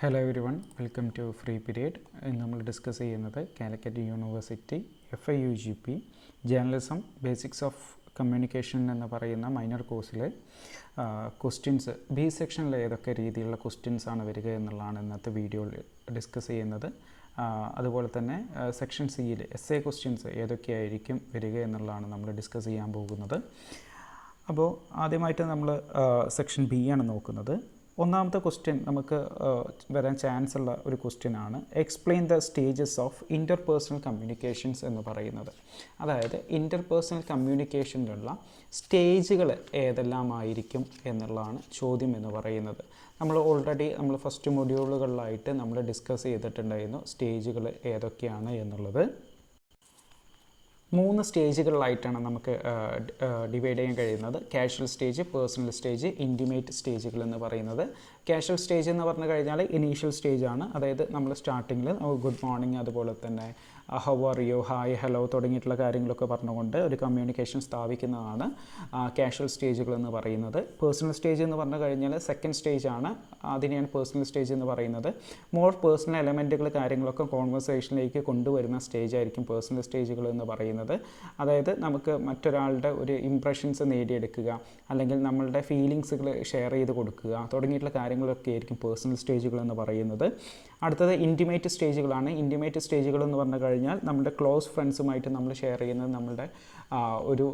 Hello everyone, welcome to free period. ഇന്ന് നമ്മൾ discuss ചെയ്യുന്നത് Calicut university FIUGP journalism basics of communication എന്ന് പറയുന്ന മൈനർ കോഴ്സിലെ ക്വസ്റ്റ്യൻസ് ബി സെക്ഷനിൽ ഏതൊക്കെ രീതിയിലുള്ള ക്വസ്റ്റ്യൻസാണ് വരിക എന്നുള്ളതാണ് ഇന്നത്തെ വീഡിയോയിൽ ഡിസ്കസ് ചെയ്യുന്നത്. അതുപോലെ തന്നെ സെക്ഷൻ സിയിൽ essay ക്വസ്റ്റ്യൻസ് ഏതൊക്കെയായിരിക്കും വരിക എന്നുള്ളതാണ് നമ്മൾ ഡിസ്കസ് ചെയ്യാൻ പോകുന്നത്. അപ്പോൾ ആദ്യമായിട്ട് നമ്മൾ സെക്ഷൻ ബി ആണ് നോക്കുന്നത്. ഒന്നാമത്തെ ക്വസ്റ്റ്യൻ നമുക്ക് വരാൻ ചാൻസ് ഉള്ള ഒരു ക്വസ്റ്റ്യനാണ് explain the stages of interpersonal communications എന്ന് പറയുന്നത്. അതായത് ഇൻ്റർപേഴ്സണൽ കമ്മ്യൂണിക്കേഷനിലുള്ള സ്റ്റേജുകൾ ഏതെല്ലാമായിരിക്കും എന്നുള്ളതാണ് ചോദ്യം എന്ന് പറയുന്നത്. നമ്മൾ ഓൾറെഡി ഫസ്റ്റ് മൊഡ്യൂളുകളിലായിട്ട് നമ്മൾ ഡിസ്കസ് ചെയ്തിട്ടുണ്ടായിരുന്നു സ്റ്റേജുകൾ ഏതൊക്കെയാണ് എന്നുള്ളത്. 3 സ്റ്റേജുകളിലായിട്ടാണ് നമുക്ക് ഡിവൈഡ് ചെയ്യാൻ കഴിയുന്നത്. Casual stage, personal stage, intimate സ്റ്റേജുകൾ എന്ന് പറയുന്നത്. കാഷ്വൽ സ്റ്റേജ് എന്ന് പറഞ്ഞു കഴിഞ്ഞാൽ ഇനീഷ്യൽ സ്റ്റേജാണ്. അതായത് നമ്മൾ സ്റ്റാർട്ടിങ്ങിൽ ഗുഡ് മോർണിംഗ്, അതുപോലെ തന്നെ how are you, hi, hello തുടങ്ങിയിട്ടുള്ള കാര്യങ്ങളൊക്കെ പറഞ്ഞുകൊണ്ട് ഒരു കമ്മ്യൂണിക്കേഷൻ സ്ഥാപിക്കുന്നതാണ് കാഷ്വൽ സ്റ്റേജുകൾ എന്ന് പറയുന്നത്. പേഴ്സണൽ സ്റ്റേജ് എന്ന് പറഞ്ഞു കഴിഞ്ഞാൽ സെക്കൻഡ് സ്റ്റേജാണ്. അതിനെയാണ് പേഴ്സണൽ സ്റ്റേജ് എന്ന് പറയുന്നത്. മോർ പേഴ്സണൽ എലമെൻറ്റുകൾ കാര്യങ്ങളൊക്കെ കോൺവെർസേഷനിലേക്ക് കൊണ്ടുവരുന്ന സ്റ്റേജായിരിക്കും പേഴ്സണൽ സ്റ്റേജുകൾ എന്ന് പറയുന്നത്. അതായത് നമുക്ക് മറ്റൊരാളുടെ ഒരു ഇംപ്രഷൻസ് നേടിയെടുക്കുക, അല്ലെങ്കിൽ നമ്മളുടെ ഫീലിങ്സുകൾ ഷെയർ ചെയ്ത് കൊടുക്കുക തുടങ്ങിയിട്ടുള്ള കാര്യങ്ങളൊക്കെ ആയിരിക്കും പേഴ്സണൽ സ്റ്റേജുകൾ എന്ന് പറയുന്നത്. അടുത്തത് ഇൻറ്റിമേറ്റ് സ്റ്റേജുകളാണ്. ഇൻറ്റിമേറ്റ് സ്റ്റേജുകൾ എന്ന് പറഞ്ഞു കഴിഞ്ഞാൽ നമ്മുടെ ക്ലോസ് ഫ്രണ്ട്സുമായിട്ട് നമ്മൾ ഷെയർ ചെയ്യുന്നത് നമ്മളുടെ ഒരു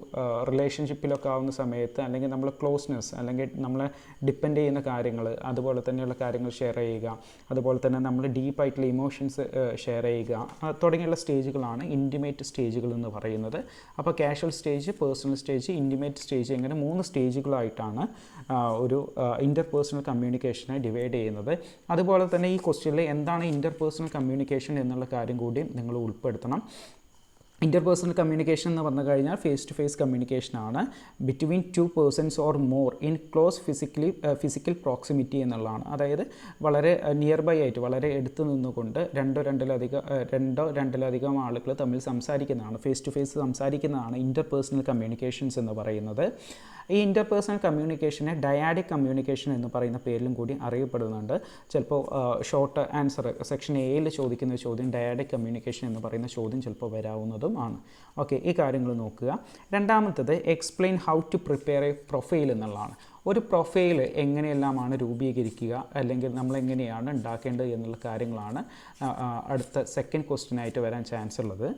റിലേഷൻഷിപ്പിലൊക്കെ ആവുന്ന സമയത്ത്, അല്ലെങ്കിൽ നമ്മൾ ക്ലോസ്നെസ്, അല്ലെങ്കിൽ നമ്മളെ ഡിപ്പെൻഡ് ചെയ്യുന്ന കാര്യങ്ങൾ, അതുപോലെ തന്നെയുള്ള കാര്യങ്ങൾ ഷെയർ ചെയ്യുക, അതുപോലെ തന്നെ നമ്മൾ ഡീപ്പായിട്ടുള്ള ഇമോഷൻസ് ഷെയർ ചെയ്യുക തുടങ്ങിയുള്ള സ്റ്റേജുകളാണ് ഇൻറ്റിമേറ്റ് സ്റ്റേജുകൾ എന്ന് പറയുന്നത്. അപ്പോൾ casual stage, personal stage, intimate stage, ഇങ്ങനെ 3 സ്റ്റേജുകളായിട്ടാണ് ഒരു ഇൻ്റർപേഴ്സണൽ കമ്മ്യൂണിക്കേഷനെ ഡിവൈഡ് ചെയ്യുന്നത്. അതുപോലെ തന്നെ ഈ ക്വസ്റ്റ്യനിൽ എന്താണ് ഇൻ്റർപേഴ്സണൽ കമ്മ്യൂണിക്കേഷൻ എന്നുള്ള കാര്യം കൂടി നിങ്ങൾ ഉൾപ്പെടുത്തണം. ഇൻ്റർപേഴ്സണൽ കമ്മ്യൂണിക്കേഷൻ എന്ന് പറഞ്ഞു കഴിഞ്ഞാൽ ഫേസ് ടു ഫേസ് കമ്മ്യൂണിക്കേഷനാണ് between 2 persons or more in close physical proximity എന്നുള്ളതാണ്. അതായത് വളരെ നിയർ ബൈ ആയിട്ട്, വളരെ എടുത്തു നിന്നുകൊണ്ട് രണ്ടിലധികം ആളുകൾ തമ്മിൽ സംസാരിക്കുന്നതാണ്, ഫേസ് ടു ഫേസ് സംസാരിക്കുന്നതാണ് ഇൻ്റർപേഴ്സണൽ കമ്മ്യൂണിക്കേഷൻസ് എന്ന് പറയുന്നത്. ഈ ഇൻ്റർപേഴ്സണൽ കമ്മ്യൂണിക്കേഷനെ ഡയാഡിക് കമ്മ്യൂണിക്കേഷൻ എന്ന് പറയുന്ന പേരിലും കൂടി അറിയപ്പെടുന്നുണ്ട്. ചിലപ്പോൾ ഷോർട്ട് ആൻസർ സെക്ഷൻ എയിൽ ചോദിക്കുന്ന ചോദ്യം ഡയാഡിക് കമ്മ്യൂണിക്കേഷൻ എന്ന് പറയുന്ന ചോദ്യം ചിലപ്പോൾ വരാവുന്നതും ആണ്. ഓക്കെ, ഈ കാര്യങ്ങൾ നോക്കുക. രണ്ടാമത്തത് explain how to prepare a profile എന്നുള്ളതാണ്. ഒരു പ്രൊഫൈൽ എങ്ങനെയെല്ലാമാണ് രൂപീകരിക്കുക, അല്ലെങ്കിൽ നമ്മളെങ്ങനെയാണ് ഉണ്ടാക്കേണ്ടത് എന്നുള്ള കാര്യങ്ങളാണ് അടുത്ത സെക്കൻഡ് ക്വസ്റ്റ്യനായിട്ട് വരാൻ ചാൻസ് ഉള്ളത്.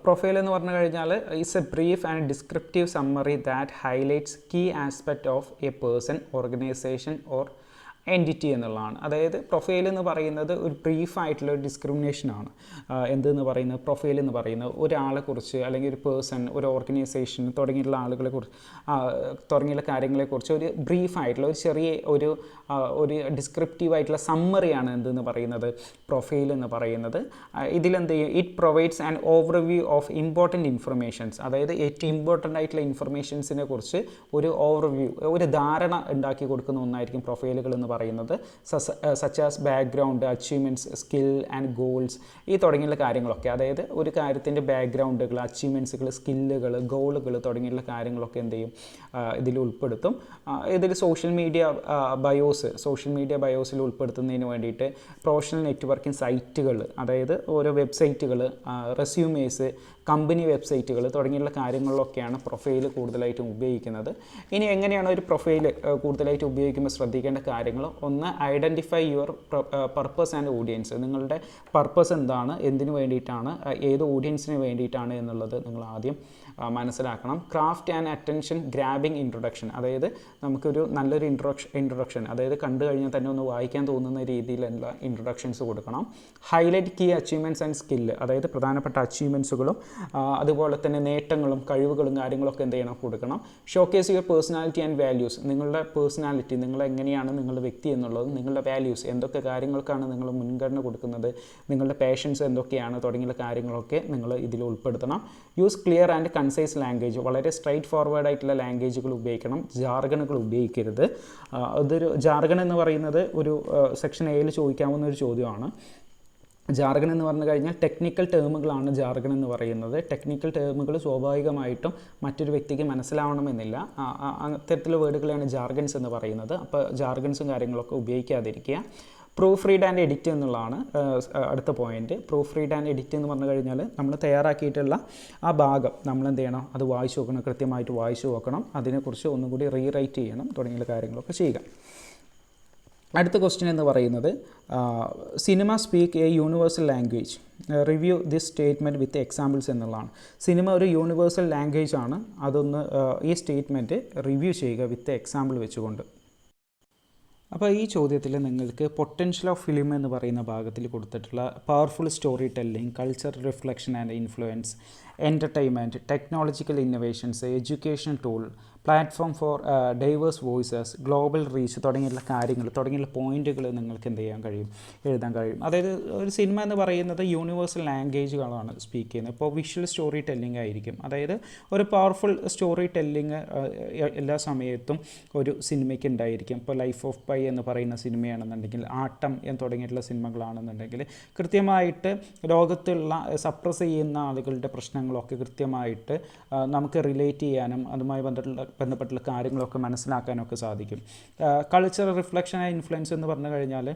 പ്രൊഫൈൽ എന്ന് പറഞ്ഞു കഴിഞ്ഞാൽ is a brief and descriptive summary that highlights key aspect of a person, organisation or entity എന്നുള്ളതാണ്. അതായത് പ്രൊഫൈൽ എന്ന് പറയുന്നത് ഒരു ബ്രീഫായിട്ടുള്ള ഒരു ഡിസ്ക്രിമിനേഷനാണ്. എന്തെന്ന് പറയുന്നത്, പ്രൊഫൈൽ എന്ന് പറയുന്നത് ഒരാളെക്കുറിച്ച്, അല്ലെങ്കിൽ ഒരു പേഴ്സൺ, ഒരു ഓർഗനൈസേഷൻ തുടങ്ങിയിട്ടുള്ള തുടങ്ങിയുള്ള കാര്യങ്ങളെക്കുറിച്ച് ഒരു ബ്രീഫായിട്ടുള്ള ഒരു ചെറിയ ഒരു ഡിസ്ക്രിപ്റ്റീവായിട്ടുള്ള സമ്മറിയാണ് എന്തെന്ന് പറയുന്നത് പ്രൊഫൈൽ എന്ന് പറയുന്നത്. ഇതിലെന്ത് ചെയ്യും, it provides an overview of important informations. അതായത് ഏറ്റവും ഇമ്പോർട്ടൻ്റ് ആയിട്ടുള്ള ഇൻഫർമേഷൻസിനെ കുറിച്ച് ഒരു ഓവർവ്യൂ, ഒരു ധാരണ ഉണ്ടാക്കി കൊടുക്കുന്ന ഒന്നായിരിക്കും പ്രൊഫൈലുകൾ എന്ന് പറയുന്നത്. Such as background, achievements, skill and goals, ഈ തുടങ്ങിയുള്ള കാര്യങ്ങളൊക്കെ. അതായത് ഒരു കാര്യത്തിൻ്റെ ബാക്ക്ഗ്രൗണ്ടുകൾ, അച്ചീവ്മെൻറ്റ്സുകൾ, സ്കില്ലുകൾ, ഗോളുകൾ തുടങ്ങിയുള്ള കാര്യങ്ങളൊക്കെ എന്ത് ചെയ്യും, ഇതിൽ ഉൾപ്പെടുത്തും. ഇതിൽ സോഷ്യൽ മീഡിയ ബയോസിൽ ഉൾപ്പെടുത്തുന്നതിന് വേണ്ടിയിട്ട് പ്രൊഫഷണൽ നെറ്റ്വർക്കിംഗ് സൈറ്റുകൾ, അതായത് ഓരോ വെബ്സൈറ്റുകൾ, റെസ്യൂമേഴ്സ്, കമ്പനി വെബ്സൈറ്റുകൾ തുടങ്ങിയുള്ള കാര്യങ്ങളിലൊക്കെയാണ് പ്രൊഫൈൽ കൂടുതലായിട്ടും ഉപയോഗിക്കുന്നത്. ഇനി എങ്ങനെയാണ് ഒരു പ്രൊഫൈൽ കൂടുതലായിട്ട് ഉപയോഗിക്കുമ്പോൾ ശ്രദ്ധിക്കേണ്ട കാര്യങ്ങൾ? ഒന്ന്, identify your purpose and audience. നിങ്ങളുടെ പർപ്പസ് എന്താണ്, എന്തിനു വേണ്ടിയിട്ടാണ്, ഏത് ഓഡിയൻസിന് വേണ്ടിയിട്ടാണ് എന്നുള്ളത് നിങ്ങൾ ആദ്യം മനസ്സിലാക്കണം. Craft and attention grabbing introduction, അതായത് നമുക്കൊരു നല്ലൊരു ഇൻട്രൊഡക്ഷൻ, അതായത് കണ്ടു കഴിഞ്ഞാൽ തന്നെ ഒന്ന് വായിക്കാൻ തോന്നുന്ന രീതിയിലുള്ള ഇൻട്രൊഡക്ഷൻസ് കൊടുക്കണം. Highlight key achievements and skill, അതായത് പ്രധാനപ്പെട്ട അച്ചീവ്മെൻറ്റ്സുകളും അതുപോലെ തന്നെ നേട്ടങ്ങളും കഴിവുകളും കാര്യങ്ങളൊക്കെ എന്ത് ചെയ്യണം, കൊടുക്കണം. Showcase your personality and values, നിങ്ങളുടെ പേഴ്സണാലിറ്റി, നിങ്ങളെങ്ങനെയാണ് നിങ്ങളുടെ വ്യക്തി എന്നുള്ളത്, നിങ്ങളുടെ വാല്യൂസ്, എന്തൊക്കെ കാര്യങ്ങൾക്കാണ് നിങ്ങൾ മുൻഗണന കൊടുക്കുന്നത്, നിങ്ങളുടെ പാഷൻസ് എന്തൊക്കെയാണ് തുടങ്ങിയുള്ള കാര്യങ്ങളൊക്കെ നിങ്ങൾ ഇതിൽ ഉൾപ്പെടുത്തണം. Use clear and concise language, വളരെ സ്ട്രൈറ്റ് ഫോർവേഡ് ആയിട്ടുള്ള ലാംഗ്വേജുകൾ ഉപയോഗിക്കണം, ജാർഗണുകൾ ഉപയോഗിക്കരുത്. അതൊരു ജാർഗൺ എന്ന് പറയുന്നത് ഒരു സെക്ഷൻ എയിൽ ചോദിക്കാവുന്ന ഒരു ചോദ്യമാണ്. ജാർഗൺ എന്ന് പറഞ്ഞു കഴിഞ്ഞാൽ ടെക്നിക്കൽ ടേമുകളാണ് ജാർഗൺ എന്ന് പറയുന്നത്. ടെക്നിക്കൽ ടേമുകൾ സ്വാഭാവികമായിട്ടും മറ്റൊരു വ്യക്തിക്ക് മനസ്സിലാവണമെന്നില്ല. അത്തരത്തിലുള്ള വേർഡുകളാണ് ജാർഗൺസ് എന്ന് പറയുന്നത്. അപ്പോൾ ജാർഗൺസും കാര്യങ്ങളൊക്കെ ഉപയോഗിക്കാതിരിക്കുക. പ്രൂഫ് റീഡ് ആൻഡ് എഡിറ്റ് എന്നുള്ളതാണ് അടുത്ത point. Proof read and edit എന്ന് പറഞ്ഞു കഴിഞ്ഞാൽ നമ്മൾ തയ്യാറാക്കിയിട്ടുള്ള ആ ഭാഗം നമ്മൾ എന്ത് ചെയ്യണം, അത് വായിച്ചു നോക്കണം, കൃത്യമായിട്ട് വായിച്ചു നോക്കണം, അതിനെക്കുറിച്ച് ഒന്നും കൂടി റീറൈറ്റ് ചെയ്യണം, തുടങ്ങിയ കാര്യങ്ങളൊക്കെ ചെയ്യുക. അടുത്ത ക്വസ്റ്റ്യൻ എന്ന് പറയുന്നത് cinema speak A universal language, review this statement with examples എന്നുള്ളതാണ്. സിനിമ ഒരു യൂണിവേഴ്സൽ ലാംഗ്വേജ് ആണ്, അതൊന്ന് ഈ സ്റ്റേറ്റ്മെൻറ്റ് റിവ്യൂ ചെയ്യുക വിത്ത് എക്സാമ്പിൾ വെച്ചുകൊണ്ട്. അപ്പോൾ ഈ ചോദ്യത്തിൽ നിങ്ങൾക്ക് പൊട്ടൻഷ്യൽ ഓഫ് ഫിലിം എന്ന് പറയുന്ന ഭാഗത്തിൽ കൊടുത്തിട്ടുള്ള powerful story telling, culture reflection and influence, entertainment, technological innovations, education tool, platform for diverse voices, global reach തുടങ്ങിയുള്ള പോയിന്റുകൾ നിങ്ങൾക്ക് എന്ത് ചെയ്യാൻ കഴിയും, എഴുതാൻ കഴിയും. അതായത് ഒരു സിനിമ എന്ന് പറയുന്നത് യൂണിവേഴ്സൽ ലാംഗ്വേജുകളാണ് സ്പീക്ക് ചെയ്യുന്നത്. ഇപ്പോൾ വിഷ്വൽ സ്റ്റോറി ടെല്ലിംഗ് ആയിരിക്കും. അതായത് ഒരു പവർഫുൾ സ്റ്റോറി ടെല്ലിംഗ് എല്ലാ സമയത്തും ഒരു സിനിമയ്ക്ക് ഉണ്ടായിരിക്കും. ഇപ്പോൾ ലൈഫ് ഓഫ് പൈ എന്ന് പറയുന്ന സിനിമയാണെന്നുണ്ടെങ്കിൽ, ആട്ടം എന്ന് തുടങ്ങിയിട്ടുള്ള സിനിമകളാണെന്നുണ്ടെങ്കിൽ കൃത്യമായിട്ട് ലോകത്തുള്ള സപ്രസ് ചെയ്യുന്ന ആളുകളുടെ പ്രശ്നങ്ങളൊക്കെ കൃത്യമായിട്ട് നമുക്ക് റിലേറ്റ് ചെയ്യാനും അതുമായി ബന്ധപ്പെട്ടുള്ള കാര്യങ്ങളൊക്കെ മനസ്സിലാക്കാനൊക്കെ സാധിക്കും. കൾച്ചറൽ റിഫ്ലക്ഷൻ ആൻഡ് ഇൻഫ്ലുവൻസ് എന്ന് പറഞ്ഞു കഴിഞ്ഞാൽ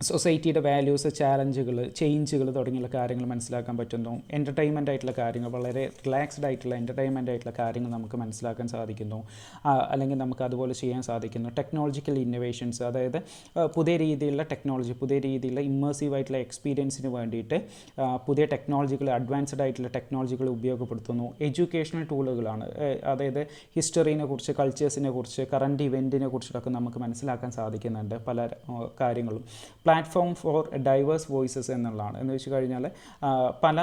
സൊസൈറ്റിയുടെ വാല്യൂസ്, ചാലഞ്ചുകൾ, ചേഞ്ചുകൾ തുടങ്ങിയുള്ള കാര്യങ്ങൾ മനസ്സിലാക്കാൻ പറ്റുന്നു. എൻ്റർടൈൻമെൻ്റ് ആയിട്ടുള്ള കാര്യങ്ങൾ, വളരെ റിലാക്സ്ഡ് ആയിട്ടുള്ള എൻ്റർടൈൻമെൻ്റ് ആയിട്ടുള്ള കാര്യങ്ങൾ നമുക്ക് മനസ്സിലാക്കാൻ സാധിക്കുന്നു, അല്ലെങ്കിൽ നമുക്ക് അതുപോലെ ചെയ്യാൻ സാധിക്കുന്നു. ടെക്നോളജിക്കൽ ഇന്നോവേഷൻസ്, അതായത് പുതിയ രീതിയിലുള്ള ടെക്നോളജി, പുതിയ രീതിയിലുള്ള ഇമ്മേഴ്സീവ് ആയിട്ടുള്ള എക്സ്പീരിയൻസിന് വേണ്ടിയിട്ട് പുതിയ ടെക്നോളജികൾ, അഡ്വാൻസ്ഡ് ആയിട്ടുള്ള ടെക്നോളജികൾ ഉപയോഗപ്പെടുത്തുന്നു. എഡ്യൂക്കേഷണൽ ടൂളുകളാണ്, അതായത് ഹിസ്റ്ററിനെ കുറിച്ച്, കൾച്ചേഴ്സിനെ കുറിച്ച്, കറണ്ട് ഇവൻറ്റിനെ കുറിച്ചിട്ടൊക്കെ നമുക്ക് മനസ്സിലാക്കാൻ സാധിക്കുന്നുണ്ട് പല കാര്യങ്ങളും. പ്ലാറ്റ്ഫോം ഫോർ ഡൈവേഴ്സ് വോയിസസ് എന്നുള്ളതാണ്. എന്ന് വെച്ച് കഴിഞ്ഞാൽ പല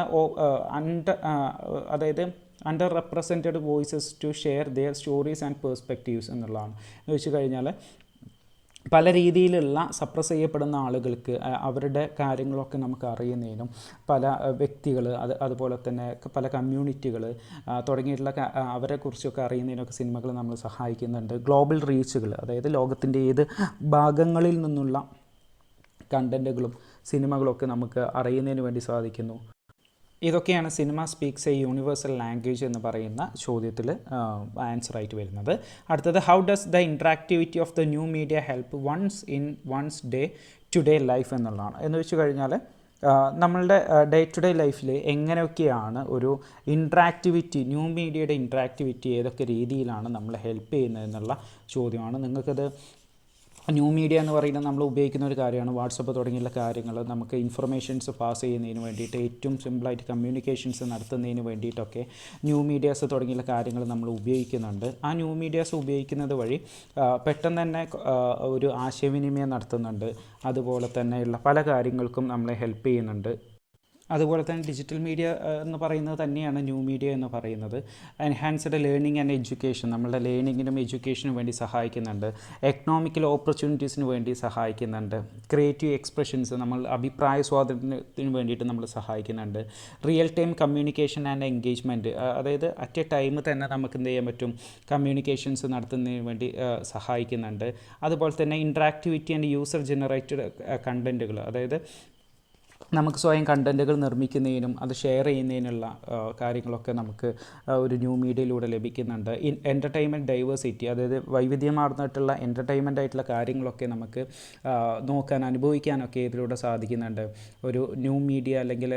അതായത് under represented voices to share their stories and perspectives എന്നുള്ളതാണ്. എന്ന് വെച്ച് കഴിഞ്ഞാൽ പല രീതിയിലുള്ള സപ്രസ് ചെയ്യപ്പെടുന്ന ആളുകൾക്ക് അവരുടെ കാര്യങ്ങളൊക്കെ നമുക്ക് അറിയുന്നതിനും, പല വ്യക്തികൾ, അതുപോലെ തന്നെ പല കമ്മ്യൂണിറ്റികൾ തുടങ്ങിയിട്ടുള്ള അവരെക്കുറിച്ചൊക്കെ അറിയുന്നതിനൊക്കെ സിനിമകൾ നമ്മൾ സഹായിക്കുന്നുണ്ട്. ഗ്ലോബൽ റീച്ചുകൾ, അതായത് ലോകത്തിൻ്റെ ഏത് ഭാഗങ്ങളിൽ നിന്നുള്ള കണ്ടൻറ്റുകളും സിനിമകളൊക്കെ നമുക്ക് അറിയുന്നതിന് വേണ്ടി സാധിക്കുന്നു. ഇതൊക്കെയാണ് cinema speaks a universal language എന്ന് പറയുന്ന ചോദ്യത്തിൽ ആൻസറായിട്ട് വരുന്നത്. അടുത്തത് how does the interactivity of the new media help one's day to day life എന്നുള്ളതാണ്. എന്ന് വെച്ച് കഴിഞ്ഞാൽ നമ്മളുടെ ഡേ ടു ഡേ ലൈഫിൽ എങ്ങനെയൊക്കെയാണ് ഒരു ഇൻട്രാക്ടിവിറ്റി, ന്യൂ മീഡിയയുടെ ഇൻട്രാക്ടിവിറ്റി ഏതൊക്കെ രീതിയിലാണ് നമ്മളെ ഹെൽപ്പ് ചെയ്യുന്നത് എന്നുള്ള ചോദ്യമാണ്. നിങ്ങൾക്കത് ന്യൂ മീഡിയ എന്ന് പറയുന്നത് നമ്മൾ ഉപയോഗിക്കുന്ന ഒരു കാര്യമാണ്. വാട്സപ്പ് തുടങ്ങിയുള്ള കാര്യങ്ങൾ നമുക്ക് ഇൻഫർമേഷൻസ് പാസ് ചെയ്യുന്നതിന് വേണ്ടിയിട്ട്, ഏറ്റവും സിമ്പിളായിട്ട് കമ്മ്യൂണിക്കേഷൻസ് നടത്തുന്നതിന് വേണ്ടിയിട്ടൊക്കെ ന്യൂ മീഡിയാസ് തുടങ്ങിയുള്ള കാര്യങ്ങൾ നമ്മൾ ഉപയോഗിക്കുന്നുണ്ട്. ആ ന്യൂ മീഡിയാസ് ഉപയോഗിക്കുന്നത് വഴി പെട്ടെന്ന് തന്നെ ഒരു ആശയവിനിമയം നടത്തുന്നുണ്ട്. അതുപോലെ തന്നെയുള്ള പല കാര്യങ്ങൾക്കും നമ്മളെ ഹെൽപ്പ് ചെയ്യുന്നുണ്ട്. അതുപോലെ തന്നെ ഡിജിറ്റൽ മീഡിയ എന്ന് പറയുന്നത് തന്നെയാണ് ന്യൂ മീഡിയ എന്ന് പറയുന്നത്. എൻഹാൻസ്ഡ് ലേണിംഗ് ആൻഡ് എഡ്യൂക്കേഷൻ, നമ്മളുടെ ലേണിങ്ങിനും എഡ്യൂക്കേഷനും വേണ്ടി സഹായിക്കുന്നുണ്ട്. എക്കണോമിക്കൽ ഓപ്പർച്യൂണിറ്റീസിന് വേണ്ടി സഹായിക്കുന്നുണ്ട്. ക്രിയേറ്റീവ് എക്സ്പ്രഷൻസ്, നമ്മൾ അഭിപ്രായ സ്വാതന്ത്ര്യത്തിന് വേണ്ടിയിട്ട് നമ്മൾ സഹായിക്കുന്നുണ്ട്. Real time communication and engagement, അതായത് അറ്റ് എ ടൈം തന്നെ നമുക്ക് എന്ത് ചെയ്യാൻ പറ്റും, കമ്മ്യൂണിക്കേഷൻസ് നടത്തുന്നതിന് വേണ്ടി സഹായിക്കുന്നുണ്ട്. അതുപോലെ തന്നെ ഇൻട്രാക്ടിവിറ്റി ആൻഡ് യൂസർ ജനറേറ്റഡ് കണ്ടൻറ്റുകൾ, അതായത് നമുക്ക് സ്വയം കണ്ടൻറ്റുകൾ നിർമ്മിക്കുന്നതിനും അത് ഷെയർ ചെയ്യുന്നതിനുള്ള കാര്യങ്ങളൊക്കെ നമുക്ക് ഒരു ന്യൂ മീഡിയയിലൂടെ ലഭിക്കുന്നുണ്ട്. എൻ്റർടൈൻമെൻറ്റ് ഡൈവേഴ്സിറ്റി, അതായത് വൈവിധ്യമാർന്നിട്ടുള്ള എൻ്റർടൈൻമെൻ്റ് ആയിട്ടുള്ള കാര്യങ്ങളൊക്കെ നമുക്ക് നോക്കാൻ, അനുഭവിക്കാനൊക്കെ ഇതിലൂടെ സാധിക്കുന്നുണ്ട്. ഒരു ന്യൂ മീഡിയ അല്ലെങ്കിൽ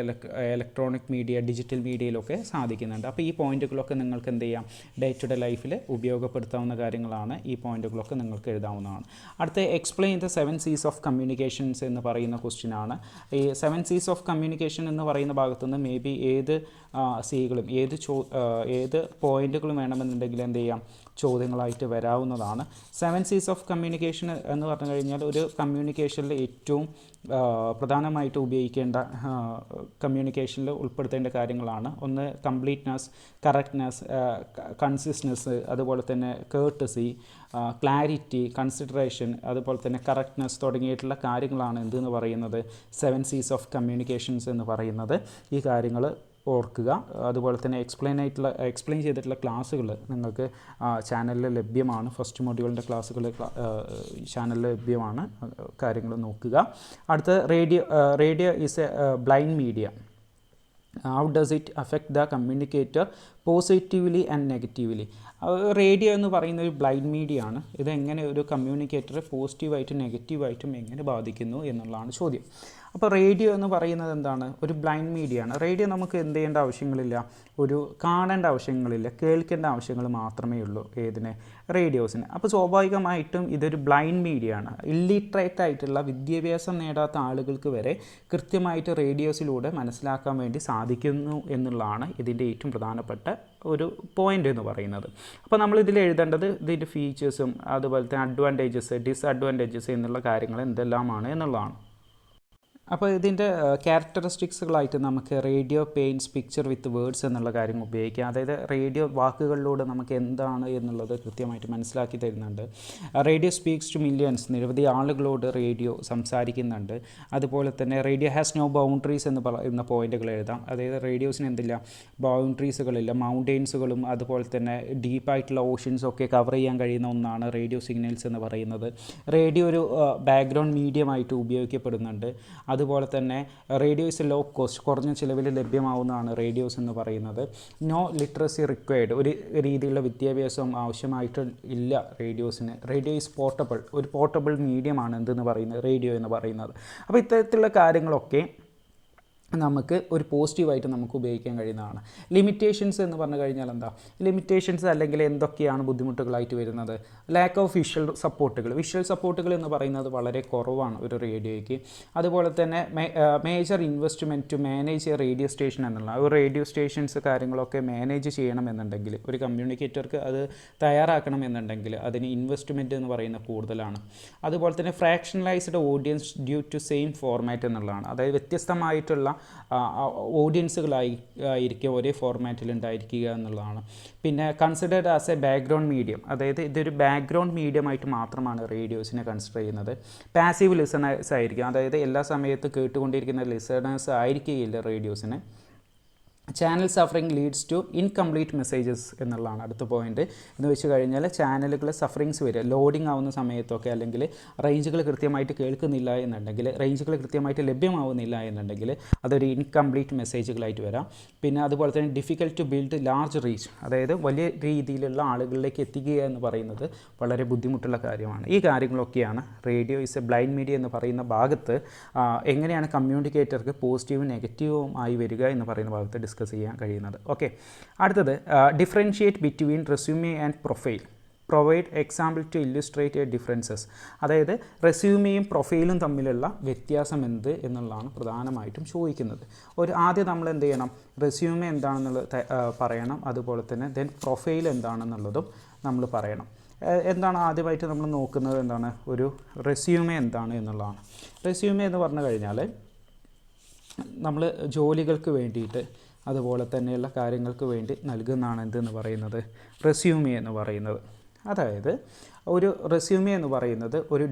ഇലക്ട്രോണിക് മീഡിയ, ഡിജിറ്റൽ മീഡിയയിലൊക്കെ സാധിക്കുന്നുണ്ട്. അപ്പോൾ ഈ പോയിൻറ്റുകളൊക്കെ നിങ്ങൾക്ക് എന്ത് ചെയ്യാം, ഡേ ടു ഡേ ലൈഫിൽ ഉപയോഗപ്പെടുത്താവുന്ന കാര്യങ്ങളാണ്. ഈ പോയിൻറ്റുകളൊക്കെ നിങ്ങൾക്ക് എഴുതാവുന്നതാണ്. അടുത്ത explain the 7 C's of communications എന്ന് പറയുന്ന ക്വസ്റ്റ്യനാണ്. ഈ 7 C's ഓഫ് കമ്മ്യൂണിക്കേഷൻ എന്ന് പറയുന്ന ഭാഗത്തുനിന്ന് മേ ബി ഏത് സികളും ഏത് പോയിൻറ്റുകളും വേണമെന്നുണ്ടെങ്കിൽ എന്ത് ചെയ്യാം, ചോദ്യങ്ങളായിട്ട് വരാവുന്നതാണ്. 7 C's ഓഫ് കമ്മ്യൂണിക്കേഷൻ എന്ന് പറഞ്ഞു കഴിഞ്ഞാൽ ഒരു കമ്മ്യൂണിക്കേഷനിൽ ഏറ്റവും പ്രധാനമായിട്ട് ഉപയോഗിക്കേണ്ട, കമ്മ്യൂണിക്കേഷനിൽ ഉൾപ്പെടുത്തേണ്ട കാര്യങ്ങളാണ്. ഒന്ന് കംപ്ലീറ്റ്നെസ്, കറക്റ്റ്നെസ്, കൺസിസ്റ്റൻസ്, അതുപോലെ തന്നെ കേർട്ടസി, ക്ലാരിറ്റി, കൺസിഡറേഷൻ, അതുപോലെ തന്നെ കറക്റ്റ്നെസ് തുടങ്ങിയിട്ടുള്ള കാര്യങ്ങളാണ് എന്തെന്ന് പറയുന്നത് 7 C's ഓഫ് കമ്മ്യൂണിക്കേഷൻസ് എന്ന് പറയുന്നത്. ഈ കാര്യങ്ങൾ ഓർക്കുക. അതുപോലെ തന്നെ എക്സ്പ്ലെയിൻ ചെയ്തിട്ടുള്ള ക്ലാസ്സുകൾ നിങ്ങൾക്ക് ചാനലിൽ ലഭ്യമാണ്. ഫസ്റ്റ് മൊഡ്യൂളിൻ്റെ ക്ലാസ്സുകൾ ചാനലിൽ ലഭ്യമാണ്. കാര്യങ്ങൾ നോക്കുക. അടുത്ത radio is A blind media. How does it affect the communicator positively and negatively? Radio എന്ന് പറയുന്ന ഒരു ബ്ലൈൻഡ് മീഡിയ ആണ്. ഇതെങ്ങനെ ഒരു കമ്മ്യൂണിക്കേറ്ററെ പോസിറ്റീവായിട്ടും നെഗറ്റീവായിട്ടും എങ്ങനെ ബാധിക്കുന്നു എന്നുള്ളതാണ് ചോദ്യം. അപ്പോൾ റേഡിയോ എന്ന് പറയുന്നത് എന്താണ്? ഒരു ബ്ലൈൻഡ് മീഡിയ ആണ്. റേഡിയോ നമുക്ക് എന്ത് ചെയ്യേണ്ട ആവശ്യങ്ങളില്ല, ഒരു കാണേണ്ട ആവശ്യങ്ങളില്ല, കേൾക്കേണ്ട ആവശ്യങ്ങൾ മാത്രമേ ഉള്ളൂ ഏതിന്? റേഡിയോസിന്. അപ്പോൾ സ്വാഭാവികമായിട്ടും ഇതൊരു ബ്ലൈൻഡ് മീഡിയ ആണ്. ഇല്ലിറ്ററേറ്റ് ആയിട്ടുള്ള വിദ്യാഭ്യാസം നേടാത്ത ആളുകൾക്ക് വരെ കൃത്യമായിട്ട് റേഡിയോസിലൂടെ മനസ്സിലാക്കാൻ വേണ്ടി സാധിക്കുന്നു എന്നുള്ളതാണ് ഇതിൻ്റെ ഏറ്റവും പ്രധാനപ്പെട്ട ഒരു പോയിൻ്റ് എന്ന് പറയുന്നത്. അപ്പോൾ നമ്മൾ ഇതിൽ എഴുതേണ്ടത് ഇതിൻ്റെ ഫീച്ചേഴ്സും അതുപോലെ തന്നെ അഡ്വാൻറ്റേജസ്, ഡിസ്അഡ്വാൻറ്റേജസ് എന്നുള്ള കാര്യങ്ങൾ എന്തെല്ലാമാണ് എന്നുള്ളതാണ്. അപ്പോൾ ഇതിൻ്റെ ക്യാരക്ടറിസ്റ്റിക്സുകളായിട്ട് നമുക്ക് റേഡിയോ പെയിൻറ്റ്സ് പിക്ചർ വിത്ത് വേർഡ്സ് എന്നുള്ള കാര്യം ഉപയോഗിക്കാം. അതായത് റേഡിയോ വാക്കുകളിലൂടെ നമുക്ക് എന്താണ് എന്നുള്ളത് കൃത്യമായിട്ട് മനസ്സിലാക്കി തരുന്നുണ്ട്. റേഡിയോ സ്പീക്സ് ടു മില്യൺസ്, നിരവധി ആളുകളോട് റേഡിയോ സംസാരിക്കുന്നുണ്ട്. അതുപോലെ തന്നെ റേഡിയോ ഹാസ് നോ ബൗണ്ടറീസ് എന്ന് പറയുന്ന പോയിന്റുകൾ എഴുതാം. അതായത് റേഡിയോസിന് എന്തില്ല, ബൗണ്ടറീസുകളില്ല. മൗണ്ടെയിൻസുകളും അതുപോലെ തന്നെ ഡീപ്പായിട്ടുള്ള ഓഷ്യൻസും ഒക്കെ കവർ ചെയ്യാൻ കഴിയുന്ന ഒന്നാണ് റേഡിയോ സിഗ്നൽസ് എന്ന് പറയുന്നത്. റേഡിയോ ഒരു ബാക്ക്ഗ്രൗണ്ട് മീഡിയമായിട്ട് ഉപയോഗിക്കപ്പെടുന്നുണ്ട്. അതുപോലെ തന്നെ റേഡിയോ ഇസ് ലോ കോസ്റ്റ്, കുറഞ്ഞ ചിലവിൽ ലഭ്യമാവുന്നതാണ് റേഡിയോസ് എന്ന് പറയുന്നത്. നോ ലിറ്ററസി റിക്വയർഡ്, ഒരു രീതിയിലുള്ള വിദ്യാഭ്യാസം ആവശ്യമായിട്ട് ഇല്ല റേഡിയോസിന്. റേഡിയോ ഈസ് പോർട്ടബിൾ, ഒരു പോർട്ടബിൾ മീഡിയമാണ് എന്തെന്ന് പറയുന്നത്, റേഡിയോ എന്ന് പറയുന്നത്. അപ്പോൾ ഇത്തരത്തിലുള്ള കാര്യങ്ങളൊക്കെ നമുക്ക് ഒരു പോസിറ്റീവായിട്ട് നമുക്ക് ഉപയോഗിക്കാൻ കഴിയുന്നതാണ്. ലിമിറ്റേഷൻസ് എന്ന് പറഞ്ഞു കഴിഞ്ഞാൽ എന്താ? ലിമിറ്റേഷൻസ് അല്ലെങ്കിൽ എന്തൊക്കെയാണ് ബുദ്ധിമുട്ടുകളായിട്ട് വരുന്നത്? ലാക്ക് ഓഫ് വിഷ്വൽ സപ്പോർട്ടുകൾ എന്ന് പറയുന്നത് വളരെ കുറവാണ് ഒരു റേഡിയോയ്ക്ക്. അതുപോലെ തന്നെ major investment to manage a radio station എന്നുള്ള ഒരു റേഡിയോ സ്റ്റേഷൻസ് കാര്യങ്ങളൊക്കെ മാനേജ് ചെയ്യണമെന്നുണ്ടെങ്കിൽ, ഒരു കമ്മ്യൂണിക്കേറ്റർക്ക് അത് തയ്യാറാക്കണമെന്നുണ്ടെങ്കിൽ അതിന് ഇൻവെസ്റ്റ്മെൻറ്റ് എന്ന് പറയുന്നത് കൂടുതലാണ്. അതുപോലെ തന്നെ fractionalized audience due to same format എന്നുള്ളതാണ്. അതായത് വ്യത്യസ്തമായിട്ടുള്ള ഓഡിയൻസുകളായിരിക്കും ഒരേ ഫോർമാറ്റിൽ ഉണ്ടായിരിക്കുക എന്നുള്ളതാണ്. പിന്നെ considered as a background medium, അതായത് ഇതൊരു ബാക്ക്ഗ്രൗണ്ട് മീഡിയമായിട്ട് മാത്രമാണ് റേഡിയോസിനെ കൺസിഡർ ചെയ്യുന്നത്. പാസീവ് ലിസണേഴ്സ് ആയിരിക്കും, അതായത് എല്ലാ സമയത്തും കേട്ടുകൊണ്ടിരിക്കുന്ന ലിസണേഴ്സ് ആയിരിക്കുകയില്ല റേഡിയോസിന്. Channel suffering leads to incomplete messages എന്നുള്ളതാണ് അടുത്ത പോയിന്റ്. എന്ന് വെച്ച് കഴിഞ്ഞാൽ ചാനലുകൾ സഫറിങ്സ് വരിക, ലോഡിംഗ് ആവുന്ന സമയത്തൊക്കെ അല്ലെങ്കിൽ റേഞ്ചുകൾ കൃത്യമായിട്ട് കേൾക്കുന്നില്ല എന്നുണ്ടെങ്കിൽ, റേഞ്ചുകൾ കൃത്യമായിട്ട് ലഭ്യമാവുന്നില്ല എന്നുണ്ടെങ്കിൽ അതൊരു ഇൻകംപ്ലീറ്റ് മെസ്സേജുകളായിട്ട് വരാം. പിന്നെ അതുപോലെ തന്നെ difficult to build large reach, അതായത് വലിയ രീതിയിലുള്ള ആളുകളിലേക്ക് എത്തിക്കുക എന്ന് പറയുന്നത് വളരെ ബുദ്ധിമുട്ടുള്ള കാര്യമാണ്. ഈ കാര്യങ്ങളൊക്കെയാണ് radio is A blind media എന്ന് പറയുന്ന ഭാഗത്ത് എങ്ങനെയാണ് കമ്മ്യൂണിക്കേറ്റർക്ക് പോസിറ്റീവും നെഗറ്റീവും ആയി വരിക എന്ന് പറയുന്ന ഭാഗത്ത് ഡിസ്കസ് ചെയ്യാൻ കഴിയുന്നത്. ഓക്കെ, അടുത്തത് differentiate between resume and profile, provide example to illustrate differences. അതായത് റെസ്യൂമെയും പ്രൊഫൈലും തമ്മിലുള്ള വ്യത്യാസം എന്ത് എന്നുള്ളതാണ് പ്രധാനമായിട്ടും ചോദിക്കുന്നത്. ആദ്യം നമ്മൾ എന്ത് ചെയ്യണം, റെസ്യൂമേ എന്താണെന്നുള്ളത് പറയണം. അതുപോലെ തന്നെ ദെൻ പ്രൊഫൈൽ എന്താണെന്നുള്ളതും നമ്മൾ പറയണം. എന്താണ് ആദ്യമായിട്ട് നമ്മൾ നോക്കുന്നത്, എന്താണ് ഒരു റെസ്യൂമേ എന്താണ് എന്നുള്ളതാണ്. റെസ്യൂമേ എന്ന് പറഞ്ഞു കഴിഞ്ഞാൽ നമ്മൾ ജോലികൾക്ക് വേണ്ടിയിട്ട് അതുപോലെ തന്നെയുള്ള കാര്യങ്ങൾക്ക് വേണ്ടി നൽകുന്നതാണ് എന്തെന്ന് പറയുന്നത്, റെസ്യൂമേ എന്ന് പറയുന്നത്. അതായത് ഒരു റെസ്യൂമേ എന്ന് പറയുന്നത് ഒരു